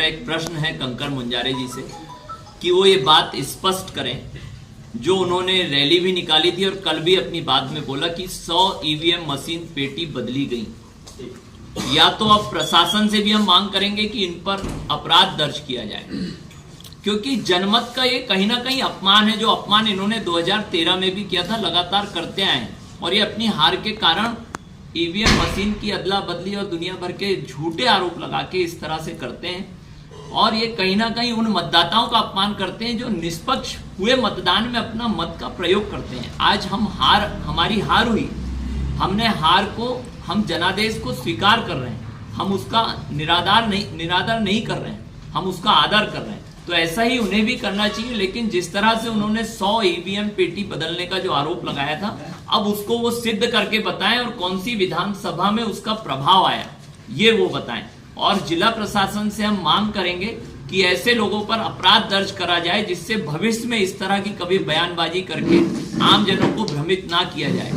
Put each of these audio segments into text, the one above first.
एक प्रश्न है कंकर मुंजारे जी से कि वो ये बात स्पष्ट करें, जो उन्होंने रैली भी निकाली थी और कल भी अपनी बात में बोला कि 100 ईवीएम मशीन पेटी बदली गई। या तो अब प्रशासन से भी हम मांग करेंगे कि इन पर अपराध दर्ज किया जाए, क्योंकि जनमत का ये कहीं ना कहीं अपमान है, जो अपमान इन्होंने 2013 में भी किया था, लगातार करते आए हैं। और ये अपनी हार के कारण ईवीएम मशीन की अदला बदली और दुनिया भर के झूठे आरोप लगा के इस तरह से करते हैं। और ये कहीं ना कहीं उन मतदाताओं का अपमान करते हैं जो निष्पक्ष हुए मतदान में अपना मत का प्रयोग करते हैं। आज हमारी हार हुई, हमने हार को, हम जनादेश को स्वीकार कर रहे हैं, हम उसका निरादर नहीं कर रहे हैं, हम उसका आदर कर रहे हैं। तो ऐसा ही उन्हें भी करना चाहिए। लेकिन जिस तरह से उन्होंने 100 ईवीएम पेटी बदलने का जो आरोप लगाया था, अब उसको वो सिद्ध करके बताएं और कौन सी विधानसभा में उसका प्रभाव आया ये वो बताएं। और जिला प्रशासन से हम मांग करेंगे कि ऐसे लोगों पर अपराध दर्ज करा जाए, जिससे भविष्य में इस तरह की कभी बयानबाजी करके आम जनों को भ्रमित ना किया जाए।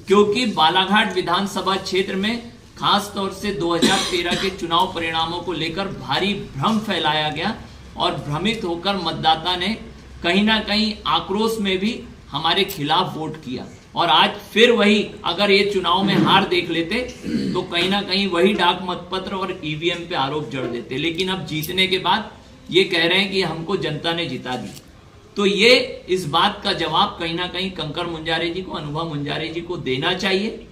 क्योंकि बालाघाट विधानसभा क्षेत्र में खास तौर से 2013 के चुनाव परिणामों को लेकर भारी भ्रम फैलाया गया और भ्रमित होकर मतदाता ने कहीं ना कहीं आक्रोश में भी हमारे खिलाफ वोट किया। और आज फिर वही, अगर ये चुनाव में हार देख लेते तो कहीं ना कहीं वही डाक मतपत्र और ईवीएम पे आरोप जड़ देते। लेकिन अब जीतने के बाद ये कह रहे हैं कि हमको जनता ने जिता दी। तो ये इस बात का जवाब कहीं ना कहीं कंकर मुंजारे जी को, अनुभव मुंजारे जी को देना चाहिए,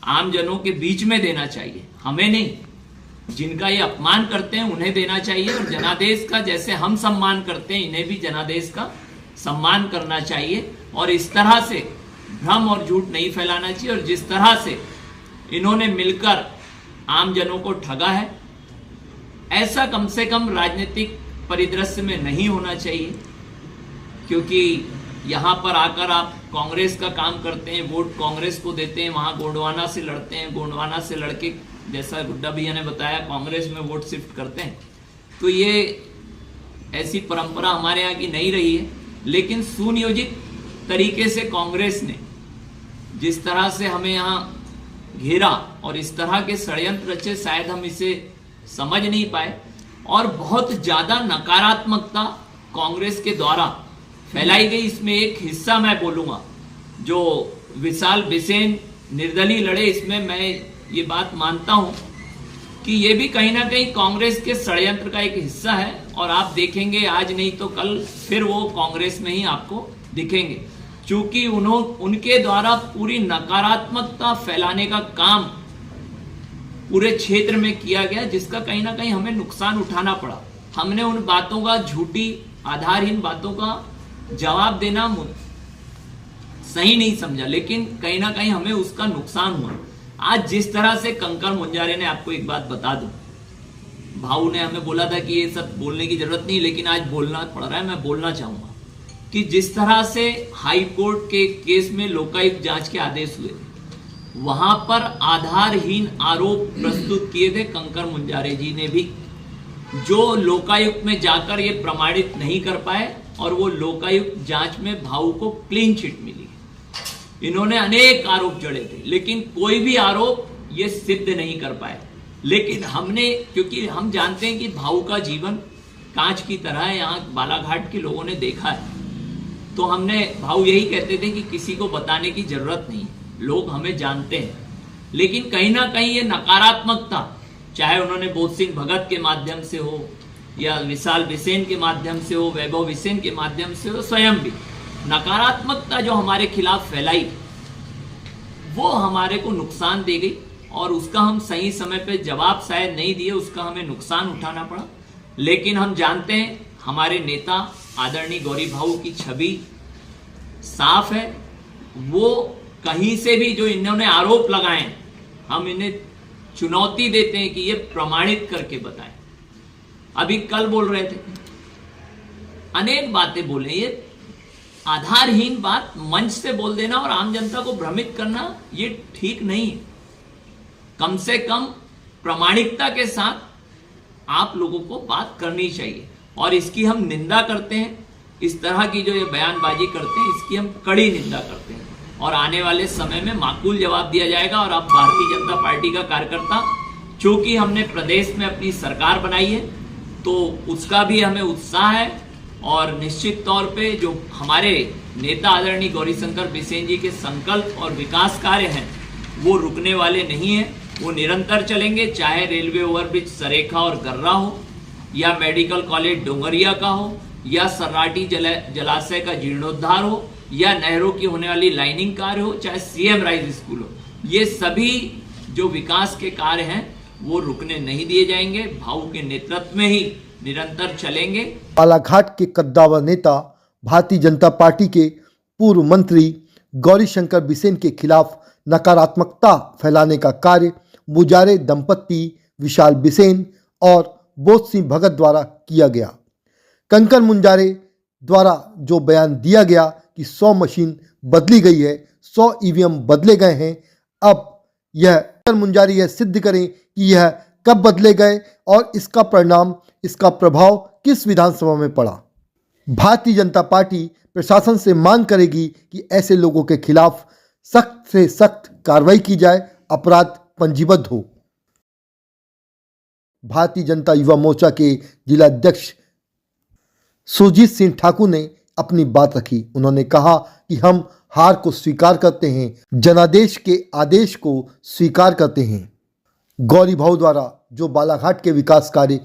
आम जनों के बीच में देना चाहिए, हमें नहीं। जिनका ये अपमान करते हैं उन्हें देना चाहिए, और जनादेश का जैसे हम सम्मान करते हैं इन्हें भी जनादेश का सम्मान करना चाहिए। और इस तरह से भ्रम और झूठ नहीं फैलाना चाहिए। और जिस तरह से इन्होंने मिलकर आम जनों को ठगा है, ऐसा कम से कम राजनीतिक परिदृश्य में नहीं होना चाहिए। क्योंकि यहां पर आकर आप कांग्रेस का काम करते हैं, वोट कांग्रेस को देते हैं, वहां गोंडवाना से लड़ते हैं, गोंडवाना से लड़के, जैसा गुड्डा भैया ने बताया, कांग्रेस में वोट शिफ्ट करते हैं। तो ये ऐसी परंपरा हमारे यहाँ की नहीं रही है। लेकिन सुनियोजित तरीके से कांग्रेस ने जिस तरह से हमें यहाँ घेरा और इस तरह के षड्यंत्र रचे, शायद हम इसे समझ नहीं पाए। और बहुत ज्यादा नकारात्मकता कांग्रेस के द्वारा फैलाई गई। इसमें एक हिस्सा मैं बोलूंगा, जो विशाल बिसेन निर्दलीय लड़े, इसमें मैं ये बात मानता हूं कि ये भी कहीं ना कहीं कांग्रेस के षड्यंत्र का एक हिस्सा है। और आप देखेंगे आज नहीं तो कल फिर वो कांग्रेस में ही आपको दिखेंगे, क्योंकि उनके द्वारा पूरी नकारात्मकता फैलाने का काम पूरे क्षेत्र में किया गया, जिसका कहीं ना कहीं हमें नुकसान उठाना पड़ा। हमने उन बातों का, झूठी आधारहीन बातों का जवाब देना सही नहीं समझा, लेकिन कहीं ना कहीं हमें उसका नुकसान हुआ। आज जिस तरह से कंकर मुंजारे ने, आपको एक बात बता दूं, भाऊ ने हमें बोला था कि ये सब बोलने की जरूरत नहीं, लेकिन आज बोलना पड़ रहा है। मैं बोलना चाहूंगा कि जिस तरह से हाई कोर्ट के केस में लोकायुक्त जांच के आदेश हुए, वहां पर आधारहीन आरोप प्रस्तुत किए थे कंकर मुंजारे जी ने भी, जो लोकायुक्त में जाकर ये प्रमाणित नहीं कर पाए। और वो लोकायुक्त जांच में भाऊ को क्लीन चिट मिली। इन्होंने अनेक आरोप जड़े थे, लेकिन कोई भी आरोप ये सिद्ध नहीं कर पाए। लेकिन हमने, क्योंकि हम जानते हैं कि भाऊ का जीवन कांच की तरह है, यहाँ बालाघाट के लोगों ने देखा है, तो हमने, भाऊ यही कहते थे कि किसी को बताने की जरूरत नहीं, लोग हमें जानते हैं। लेकिन कहीं ना कहीं ये नकारात्मकता, चाहे उन्होंने बोध सिंह भगत के माध्यम से हो, या विशाल बिसेन के माध्यम से हो, वैभव बिसेन के माध्यम से हो, स्वयं भी नकारात्मकता जो हमारे खिलाफ फैलाई, वो हमारे को नुकसान दे गई। और उसका हम सही समय पे जवाब शायद नहीं दिए, उसका हमें नुकसान उठाना पड़ा। लेकिन हम जानते हैं हमारे नेता आदरणीय गौरी भाऊ की छवि साफ है। वो कहीं से भी जो इन्होंने आरोप लगाए, हम इन्हें चुनौती देते हैं कि ये प्रमाणित करके बताएं। अभी कल बोल रहे थे, अनेक बातें बोले, ये आधारहीन बात मंच से बोल देना और आम जनता को भ्रमित करना, ये ठीक नहीं है। कम से कम प्रामाणिकता के साथ आप लोगों को बात करनी चाहिए। और इसकी हम निंदा करते हैं, इस तरह की जो ये बयानबाजी करते हैं, इसकी हम कड़ी निंदा करते हैं। और आने वाले समय में माकूल जवाब दिया जाएगा। और अब भारतीय जनता पार्टी का कार्यकर्ता, चूंकि हमने प्रदेश में अपनी सरकार बनाई है, तो उसका भी हमें उत्साह है और निश्चित तौर पे जो हमारे नेता आदरणीय गौरीशंकर बिसेन जी के संकल्प और विकास कार्य हैं वो रुकने वाले नहीं हैं, वो निरंतर चलेंगे, चाहे रेलवे ओवरब्रिज सरेखा और गर्रा हो या मेडिकल कॉलेज डोंगरिया का हो या सर्राटी जलाशय का जीर्णोद्धार हो या नहरों की होने वाली लाइनिंग कार्य हो, चाहे सीएम राइज स्कूल हो। ये सभी जो विकास के कार्य हैं वो रुकने नहीं दिए जाएंगे, भाऊ के नेतृत्व में ही निरंतर चलेंगे। बालाघाट के कद्दावर नेता भारतीय जनता पार्टी के पूर्व मंत्री गौरीशंकर बिसेन के खिलाफ नकारात्मकता फैलाने का कार्य मुजारे दंपत्ति विशाल बिसेन और बोध सिंह भगत द्वारा किया गया। कंकर मुंजारे द्वारा जो बयान दिया गया कि 100 मशीन बदली गई है, 100 ईवीएम बदले गए हैं, अब यह कंकर मुंजारे यह सिद्ध करें कि यह कब बदले गए और इसका परिणाम, इसका प्रभाव किस विधानसभा में पड़ा। भारतीय जनता पार्टी प्रशासन से मांग करेगी कि ऐसे लोगों के खिलाफ सख्त से सख्त कार्रवाई की जाए, अपराध पंजीबद्ध हो। भारतीय जनता युवा मोर्चा के जिला अध्यक्ष सुरजीत सिंह ठाकुर ने अपनी बात रखी। उन्होंने कहा कि हम हार को स्वीकार करते हैं, जनादेश के आदेश को स्वीकार करते हैं। गौरी भाऊ द्वारा जो बालाघाट के विकास कार्य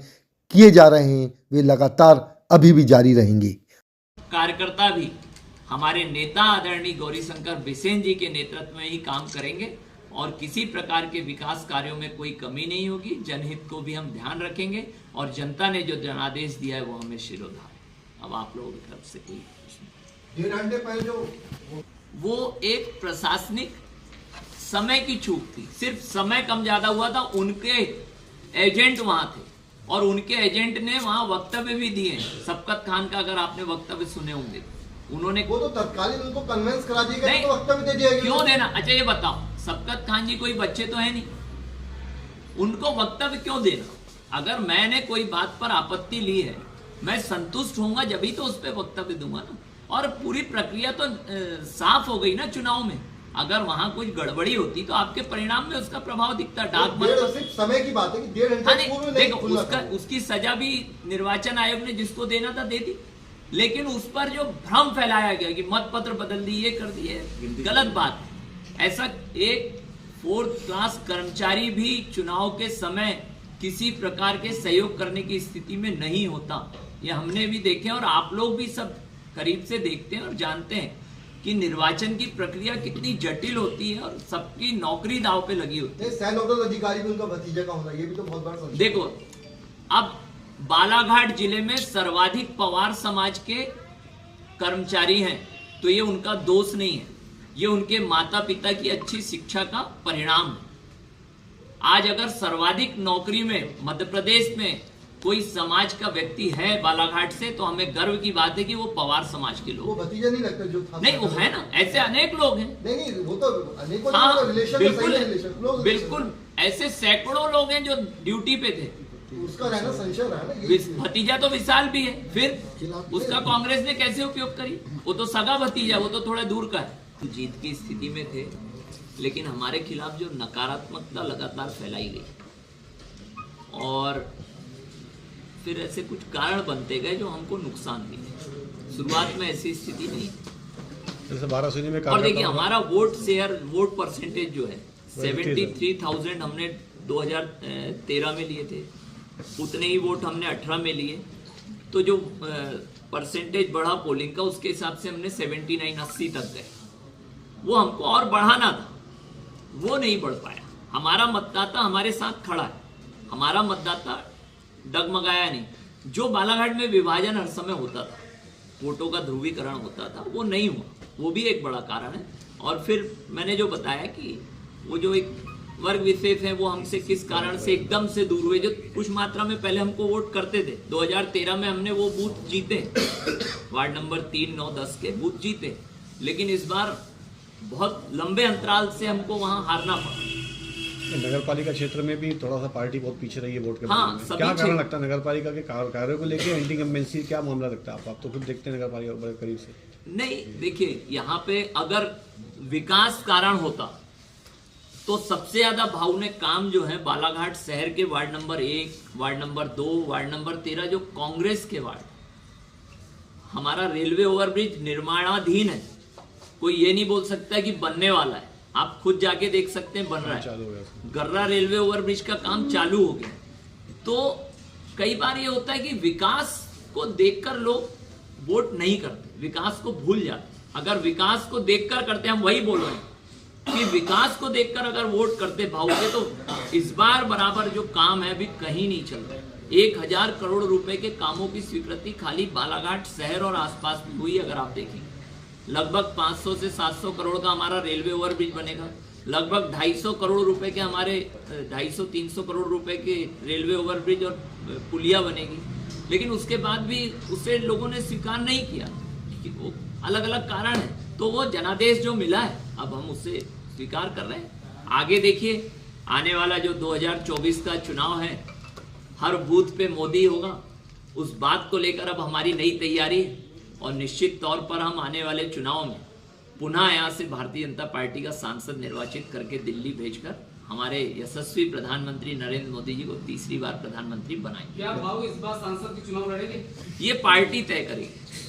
किए जा रहे हैं वे लगातार अभी भी जारी रहेंगे। कार्यकर्ता भी हमारे नेता आदरणीय गौरीशंकर बिसेन जी के नेतृत्व में ही काम करेंगे और किसी प्रकार के विकास कार्यों में कोई कमी नहीं होगी। जनहित को भी हम ध्यान रखेंगे और जनता ने जो जनादेश दिया है वो हमें शिरोधार्य। अब आप लोगों की तरफ से कोई प्रश्न? 1.5 घंटे पहले जो वो एक प्रशासनिक समय की चूक थी, सिर्फ समय कम ज्यादा हुआ था। उनके एजेंट वहां थे और उनके एजेंट ने वहां वक्तव्य भी दिए। सबकत खान का अगर आपने वक्तव्य सुने होंगे, उन्होंने वो तो तत्कालीन उनको कन्विंस करा दिया नहीं, तो वक्तव्य दे दिया गया। क्यों देना? अच्छा ये बताओ, सबकत खान जी कोई बच्चे तो है नहीं, उनको वक्तव्य क्यों देना? अगर मैंने कोई बात पर आपत्ति ली है, मैं संतुष्ट होऊंगा जब ही तो उस पर वक्तव्य दूंगा ना। और पूरी प्रक्रिया तो साफ हो गई ना चुनाव में। अगर वहां कोई गड़बड़ी होती तो आपके परिणाम में उसका प्रभाव दिखता। डाक सिर्फ समय की बात है कि 1.5 घंटे पूर्व नहीं देखो, उसकी सजा भी निर्वाचन आयोग ने जिसको देना था दे दी, लेकिन उस पर जो भ्रम फैलाया गया कि मत पत्र बदल दिए कर दिए, गलत बात है। ऐसा एक 4th क्लास कर्मचारी भी चुनाव के समय किसी प्रकार के सहयोग करने की स्थिति में नहीं होता। ये हमने भी देखे और आप लोग भी सब करीब से देखते हैं और जानते हैं कि निर्वाचन की प्रक्रिया कितनी जटिल होती है और सबकी नौकरी दांव पे लगी होती है। सैनोडल अधिकारी भी उनका भतीजा का होना, ये भी तो बहुत बड़ा संशय। देखो, अब बालाघाट जिले में सर्वाधिक पवार समाज के कर्मचारी हैं, तो ये उनका दोष नहीं है, ये उनके माता पिता की अच्छी शिक्षा का परिणाम है। आज अगर सर्वाधिक नौकरी में मध्य प्रदेश में कोई समाज का व्यक्ति है बालाघाट से, तो हमें गर्व की बात है कि वो पवार समाज के लोग। वो भतीजा नहीं लगता जो था? नहीं, वो है ना, ऐसे अनेक लोग हैं। नहीं, वो तो अनेकों रिलेशन, बिल्कुल ऐसे सैकड़ों लोग हैं जो ड्यूटी पे थे। उसका रहना संशय रहा ना। भतीजा तो विशाल भी है, फिर उसका कांग्रेस ने कैसे उपयोग करी? वो तो सगा भतीजा, वो तो थोड़ा दूर का है। जीत की स्थिति में थे, लेकिन हमारे खिलाफ जो नकारात्मकता लगातार फैलाई गई और फिर ऐसे कुछ कारण बनते गए जो हमको नुकसान दिए। शुरुआत में ऐसी स्थिति नहीं जैसे 12 में। और देखिए, हमारा वोट परसेंटेज जो है 73,000 हमने 2013 में लिए थे, उतने ही वोट हमने 18 में लिए। तो जो परसेंटेज बढ़ा पोलिंग का, उसके हिसाब से हमने 79-80 तक गए। वो हमको और बढ़ाना था, वो नहीं बढ़ पाया। हमारा मतदाता हमारे साथ खड़ा है, हमारा मतदाता डगमगाया नहीं। जो बालाघाट में विभाजन हर समय होता था, वोटों का ध्रुवीकरण होता था, वो नहीं हुआ, वो भी एक बड़ा कारण है। और फिर मैंने जो बताया कि वो जो एक वर्ग विशेष है वो हमसे किस कारण से एकदम से दूर हुए, जो कुछ मात्रा में पहले हमको वोट करते थे। 2013 में हमने वो बूथ जीते, वार्ड नंबर 3, 9, 10 के बूथ जीते, लेकिन इस बार बहुत लंबे अंतराल से हमको वहां हारना पड़ा। नगर पालिका क्षेत्र में भी थोड़ा सा पार्टी बहुत पीछे रही है वोट के हाँ, में। क्या कारण लगता है नगर पालिका के कार्यों को लेकर? एंटी इंकम्बेंसी क्या मामला लगता है? आप तो खुद देखते हैं नगर पालिका बड़े करीब से। नहीं, देखिए, यहाँ पे अगर विकास कारण होता तो सबसे ज्यादा भाव ने काम जो है बालाघाट शहर के ward number 1, ward number 2, ward number 13 जो कांग्रेस के वार्ड, हमारा रेलवे ओवरब्रिज निर्माणाधीन है, कोई ये नहीं बोल सकता कि बनने वाला है, आप खुद जाके देख सकते हैं बन रहा है। चालू हो गया। गर्रा रेलवे ओवरब्रिज का काम चालू हो गया। तो कई बार ये होता है कि विकास को देखकर लोग वोट नहीं करते, विकास को भूल जाते। अगर विकास को देखकर करते, हम वही बोल रहे हैं कि विकास को देखकर अगर वोट करते भाव के, तो इस बार बराबर जो काम है अभी कहीं नहीं चल रहा है। 1000 करोड़ रुपए के कामों की स्वीकृति खाली बालाघाट शहर और आसपास में हुई। अगर आप देखेंगे लगभग 500 से 700 करोड़ का हमारा रेलवे ओवरब्रिज बनेगा, लगभग 250 करोड़ रुपए के हमारे 250-300 करोड़ रुपए के रेलवे ओवरब्रिज और पुलिया बनेगी। लेकिन उसके बाद भी उसे लोगों ने स्वीकार नहीं किया कि वो अलग अलग कारण है। तो वो जनादेश जो मिला है अब हम उसे स्वीकार कर रहे हैं। आगे देखिए, आने वाला जो 2024 का चुनाव है, हर बूथ पे मोदी होगा, उस बात को लेकर अब हमारी नई तैयारी है। और निश्चित तौर पर हम आने वाले चुनाव में पुनः यहाँ से भारतीय जनता पार्टी का सांसद निर्वाचित करके दिल्ली भेजकर हमारे यशस्वी प्रधानमंत्री नरेंद्र मोदी जी को तीसरी बार प्रधानमंत्री बनाएंगे। क्या भाव इस बार सांसद के चुनाव लड़ेंगे? ये पार्टी तय करेगी।